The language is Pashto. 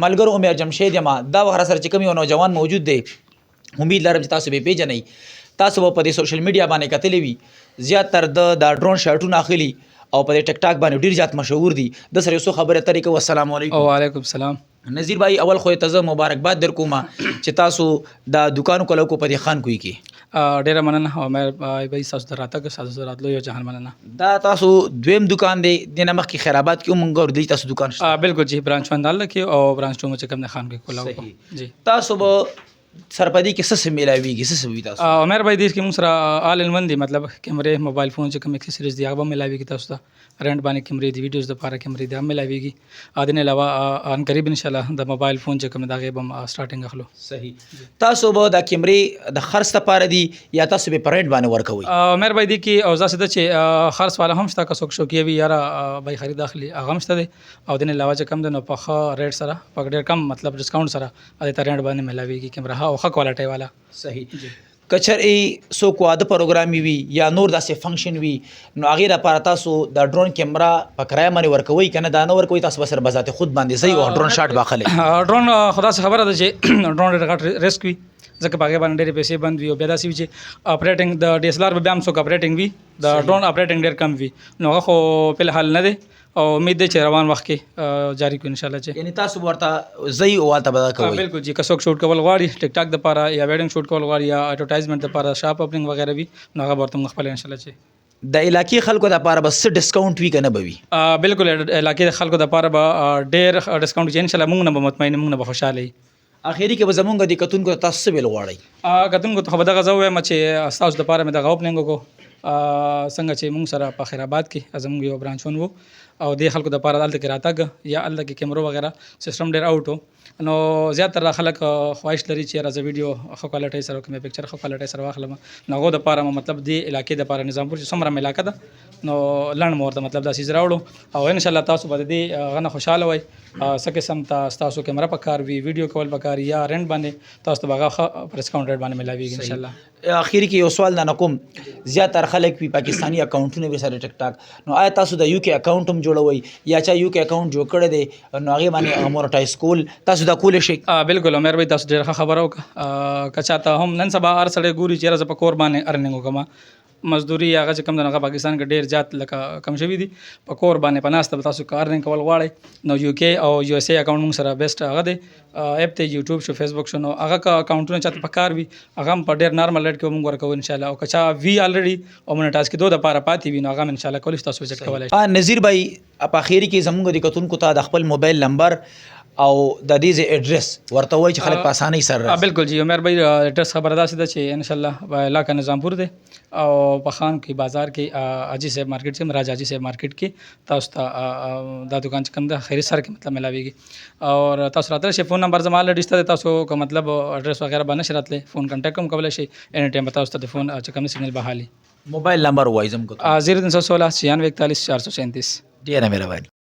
ملګرو عمر جمشید یم دا وخت سره چې کوم یو نوجوان موجود دی امید لرم چې تاسو به پیژنئ تاسو به په دې سوشل میډیا باندې کتلی وي زیاتر د ډرون شاټونه اخلي او په ټیک ټاک باندې ډیر زیات مشهور دي د سره یو څه خبره اترې کوو. السلام علیکم. وعلیکم السلام. نذیر بھائی اول خو ته زه مبارکباد در کوم چې تاسو د دکان کولو کو په دې خان کوي کې ډیره مننه او مې بھائی تاسو دراتګ تاسو راتلو یو جهان مننه. دا تاسو دویم دکان دی د نمخ کې خیرآباد کې مونږ ور دي تاسو دکان شته بالکل جی برانچ وندال کې او برانچ ټو چې کوم نه خان کې کولاو جی تاسو به سرپدی کې څه ملاويږي څه وي تاسو عمر بھائی دیس کې موږ سره آل ان ون دي مطلب کیمرې موبایل فون چې کوم اکسسوریز دی هغه ملاويږي تاسو ته رنٹ باندې کیمرې دی ویډیوز د پاره کیمرې دی هم ملاويږي اذن علاوه ان قریب ان شاء الله د موبایل فون چې کوم دا غي بم سٹارټینګ اخلو. صحیح. تاسو به د کیمرې د خرڅ لپاره دی یا تاسو به پرېټ باندې ورکوي عمر بھائی دی کې او ځکه چې خرڅ والا هم شته که څوک شو کې وی یاره بای خرید داخلي هغه هم شته او د علاوه چې کوم د نو په ریټ سره په ډېر کم مطلب ډیسکاونټ سره د رنٹ باندې ملاويږي کیمرې او ښه کوالټي والا. صحیح. کچرې سو کو د پروګرام وي یا نور داسې فنکشن وي نو هغه لپاره تاسو د ډرون کیمرا په کرایه باندې ورکوي کنه دا نه ورکوي تاسو بسر بذات خود باندې صحیح او ډرون شاټ باخله ډرون خدا څخه خبره ده چې ډرون ډېر غټ ریسک وي ځکه په هغه باندې ډېر پیسې بند وي او بیا داسې وي چې اپریټینګ د ډي اس ال ار به هم څوک اپریټینګ وي د ډرون اپریټینګ ډېر کم وي نو هغه خو په حال نه دی او امید ده چې روان وخت کې جاری کو ان شاء الله چې یعنی تاسو ورته زئی او واته بدا کوي. بالکل جی کڅوک شوټ کول غواړي ټیک ټاک د پاره یا ویډینګ شوټ کول غواړي یا اډورټایزمنت د پاره شاپ اوپننګ وغیرہ وي نو هغه ورته خپل ان شاء الله چې د علاقې خلکو د پاره بس ډیسکاونټ وی کنه بوي بالکل علاقې خلکو د پاره به ډېر ډیسکاونټ چې ان شاء الله موږ نه مطمئن موږ نه خوشاله یو. اخیری کې به زمونږ د کتونکو تاسو ویل غواړي کتونکو ته خبره غزا وایم چې تاسو د پاره مې د اوپننګ کو څنګه چې موږ سره په خیرآباد کې زموږ یو برانچ وو او د خلکو د پاره دلته کې راتګ یا الله کې کیمرو وغیرہ سیستم ډېر اوټو نو زیاتره خلک خواهش لري چې راځي ویډیو خو کوالټي سره کومه پکچر خو کوالټي سره واخلم نو غو د پاره مطلب دی علاقې د پاره نظامپور چې څومره علاقه ده نو لړن مورته مطلب دا سیز راوړو او ان شاء الله تاسو باندې دی غنه خوشاله وای سکه سم تاسو کیمرا پکار وی ویډیو کول پکار یا رنٹ باندې تاسو ته بغه ډسکاونټ ریټ باندې ملاويږي ان شاء الله. اخیری کې یو سوال نه کوم زیاتره خلک په پاکستانی اکاونټونه به سره ټیک ټاک نو آیا تاسو د یو کې اکاونټ هم جوړوي یا چې یو کې اکاونټ جوړ کړی دی نو هغه باندې امورټایز کول تاسو دا کول شي. بالکل عمر بھائی تاسو ډېر خبرو کچا ته هم نن سبا هر سړی ګوري چې راز په کور باندې ارننګ وکما مزدوري هغه چې کم دغه پاکستان کې ډېر زیات لکه کم شوی دي په کور باندې پناسته تاسو کار نه کول غواړي نو یو کې او یو اس ای اکاونټ موږ سره بیسټ هغه دی اپ ته یوټیوب شو فیسبوک شو نو هغه اکاونټونه چاته پکار وي هغه په ډېر نارمل ریټ کې موږ ورکو ان شاء الله او کچا وی الریډي او مونټاز کې دوه د پاره پاتې وي نو هغه ان شاء الله کول تاسو وزټ کولای شئ. نذیر بھائی په اخیری کې زموږ د کتونکو ته د خپل موبایل نمبر او د دې ایڈریس ورته وای چې خلک په اسانۍ سره بالکل جی عمر بھائی ایڈریس خبر ادا سي چې ان شاء الله علاقہ نظامپور دی او په خان کې بازار کې اجي صاحب مارکیټ کې مراج اجي صاحب مارکیټ کې تاسو ته دا دکان چې کوم د خیر سره کې مطلب ملاويږي او تاسو راته شي فون نمبر زما لډیسته تاسو کو مطلب ایڈریس وغیرہ باندې شراتله فون کانټیکټ کوم کولای شي اني ټایم تاسو ته فون چې کوم سیګنل بحالي. موبایل نمبر وایزم کو 0316 96 41 437. ډیره مهرباني.